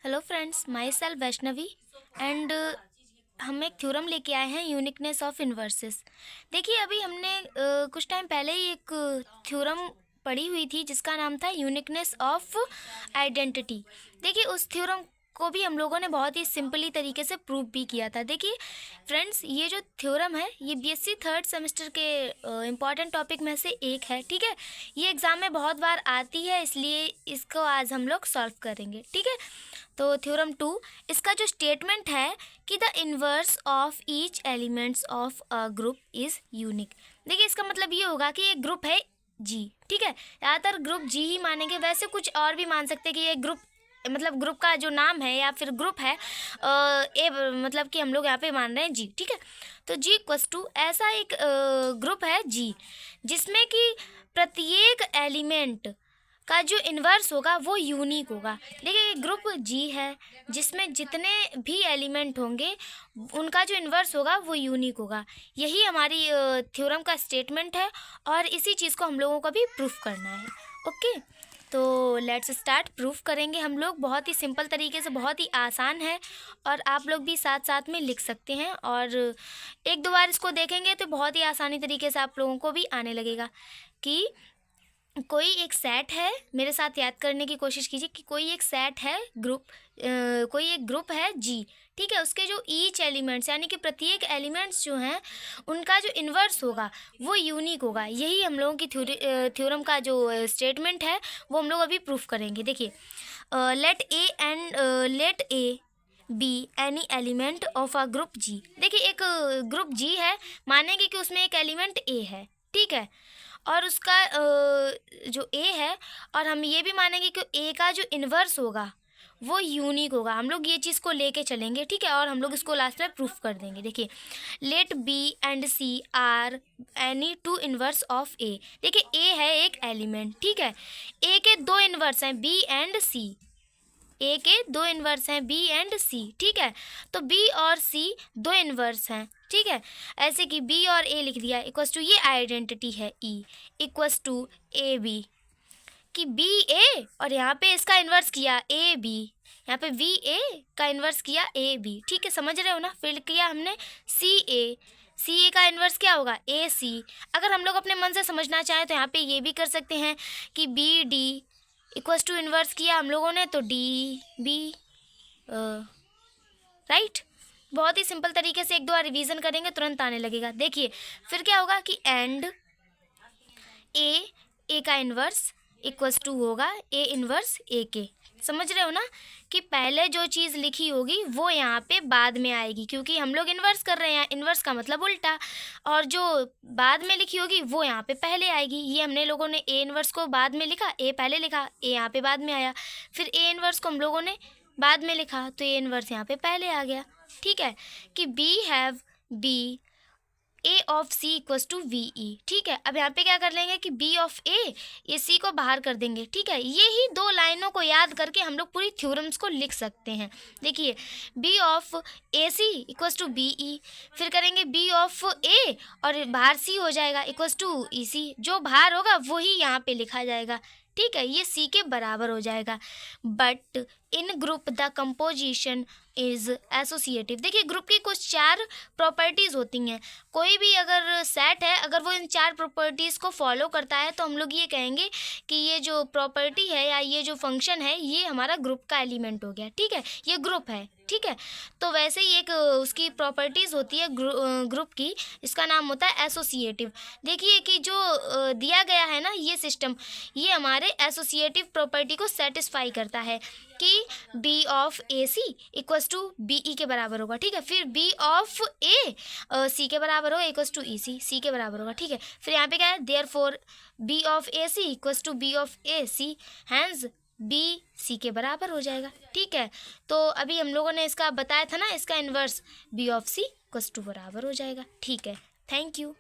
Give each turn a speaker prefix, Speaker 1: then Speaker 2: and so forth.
Speaker 1: Hello friends, my self Vaishnavi and हम एक theorem लेके आए हैं, यूनिकनेस ऑफ इन्वर्सेस। देखिए, अभी हमने कुछ टाइम पहले ही एक थ्योरम पढ़ी हुई थी जिसका नाम था यूनिकनेस ऑफ आइडेंटिटी। देखिए, उस थ्योरम को भी हम लोगों ने बहुत ही सिंपली तरीके से प्रूव भी किया था। देखिए फ्रेंड्स, ये जो थ्योरम है ये बीएससी थर्ड सेमेस्टर के इम्पॉर्टेंट टॉपिक में से एक है। ठीक है, ये एग्ज़ाम में बहुत बार आती है, इसलिए इसको आज हम लोग सॉल्व करेंगे। ठीक है, तो थ्योरम 2, इसका जो स्टेटमेंट है कि the inverse of each elements of a group is unique. देखिए, इसका मतलब ये होगा कि एक ग्रुप है जी। ठीक है, ज़्यादातर ग्रुप जी ही मानेंगे, वैसे कुछ और भी मान सकते हैं कि ये ग्रुप मतलब ग्रुप का जो नाम है या फिर ग्रुप है ए, मतलब कि हम लोग यहाँ पे मान रहे हैं जी। ठीक है, तो जी इक्वस टू ऐसा एक ग्रुप है जी जिसमें कि प्रत्येक एलिमेंट का जो इन्वर्स होगा वो यूनिक होगा। देखिए, ग्रुप जी है जिसमें जितने भी एलिमेंट होंगे उनका जो इन्वर्स होगा वो यूनिक होगा। यही हमारी थ्योरम का स्टेटमेंट है और इसी चीज़ को हम लोगों को भी प्रूफ करना है। ओके, तो लेट्स स्टार्ट। प्रूफ करेंगे हम लोग बहुत ही सिंपल तरीके से, बहुत ही आसान है और आप लोग भी साथ साथ में लिख सकते हैं और एक दो बार इसको देखेंगे तो बहुत ही आसानी तरीके से आप लोगों को भी आने लगेगा कि कोई एक सेट है। मेरे साथ याद करने की कोशिश कीजिए कि कोई एक सेट है ग्रुप, कोई एक ग्रुप है जी। ठीक है, उसके जो ईच एलिमेंट्स यानी कि प्रत्येक एलिमेंट्स जो हैं उनका जो इन्वर्स होगा वो यूनिक होगा। यही हम लोगों की थ्योरम का जो स्टेटमेंट है वो हम लोग अभी प्रूफ करेंगे। देखिए, let a be any element of a group G. देखिए, एक ग्रुप जी है, मानेंगे कि उसमें एक एलिमेंट ए है। ठीक है, और उसका जो ए है, और हम ये भी मानेंगे कि ए का जो इन्वर्स होगा वो यूनिक होगा। हम लोग ये चीज़ को लेके चलेंगे। ठीक है, और हम लोग इसको लास्ट में प्रूफ कर देंगे। देखिए, let b and c are any two inverse of a. देखिए, ए है एक एलिमेंट। ठीक है, ए के दो इन्वर्स हैं बी एंड सी। ए के दो इन्वर्स हैं बी एंड सी। ठीक है, तो बी और सी दो इन्वर्स हैं। ठीक है, ऐसे कि बी और ए लिख दिया इक्वस टू, ये आइडेंटिटी है ई इक्वस टू ए बी, कि बी ए और यहाँ पे इसका इन्वर्स किया ए बी, यहाँ पे वी ए का इन्वर्स किया ए बी। ठीक है, समझ रहे हो ना। फिर किया हमने सी ए का इन्वर्स क्या होगा ए सी। अगर हम लोग अपने मन से समझना चाहें तो यहाँ पे ये भी कर सकते हैं कि B D equals to inverse किया हम लोगों ने तो डी बी। राइट, बहुत ही सिंपल तरीके से एक दो बार रिवीजन करेंगे तुरंत आने लगेगा। देखिए, फिर क्या होगा कि एंड ए का इन्वर्स इक्वस टू होगा ए इन्वर्स ए के। समझ रहे हो ना कि पहले जो चीज़ लिखी होगी वो यहाँ पे बाद में आएगी, क्योंकि हम लोग इन्वर्स कर रहे हैं। इन्वर्स का मतलब उल्टा, और जो बाद में लिखी होगी वो यहाँ पे पहले आएगी। ये हमने लोगों ने ए इन्वर्स को बाद में लिखा, ए पहले लिखा, ए यहाँ पे बाद में आया। फिर ए इन्वर्स को हम लोगों ने बाद में लिखा तो ए इन्वर्स यहाँ पे पहले आ गया। ठीक है, कि B have B A of C equals to v E. ठीक है, अब यहाँ पे क्या कर लेंगे कि बी ऑफ ए, ये सी को बाहर कर देंगे। ठीक है, ये ही दो लाइनों को याद करके हम लोग पूरी थ्योरम्स को लिख सकते हैं। देखिए, B of A C equals to B E, फिर करेंगे बी ऑफ ए और बाहर सी हो जाएगा इक्वस टू ई सी। जो बाहर होगा वही यहाँ पे लिखा जाएगा। ठीक है, ये सी के बराबर हो जाएगा। But in group the composition is associative. देखिए, ग्रुप की कुछ चार प्रॉपर्टीज़ होती हैं। कोई भी अगर सेट है, अगर वो इन चार प्रॉपर्टीज़ को फॉलो करता है तो हम लोग ये कहेंगे कि ये जो प्रॉपर्टी है या ये जो फंक्शन है ये हमारा ग्रुप का एलिमेंट हो गया। ठीक है, ये ग्रुप है। ठीक है, तो वैसे ही एक उसकी प्रॉपर्टीज़ होती है ग्रुप की, इसका नाम होता है एसोसिएटिव। देखिए कि जो दिया गया है ना ये सिस्टम, ये हमारे एसोसिएटिव प्रॉपर्टी को सेटिस्फाई करता है कि B of A C equals to B E के बराबर होगा। ठीक है, फिर बी ऑफ ए सी के बराबर होगा इक्वस टू ई सी, सी के बराबर होगा। ठीक है, फिर यहाँ पे क्या है, therefore B of A C equals to B of A C, hence B C के बराबर हो जाएगा। ठीक है, तो अभी हम लोगों ने इसका बताया था ना, इसका inverse B of C equals to बराबर हो जाएगा। ठीक है, थैंक यू।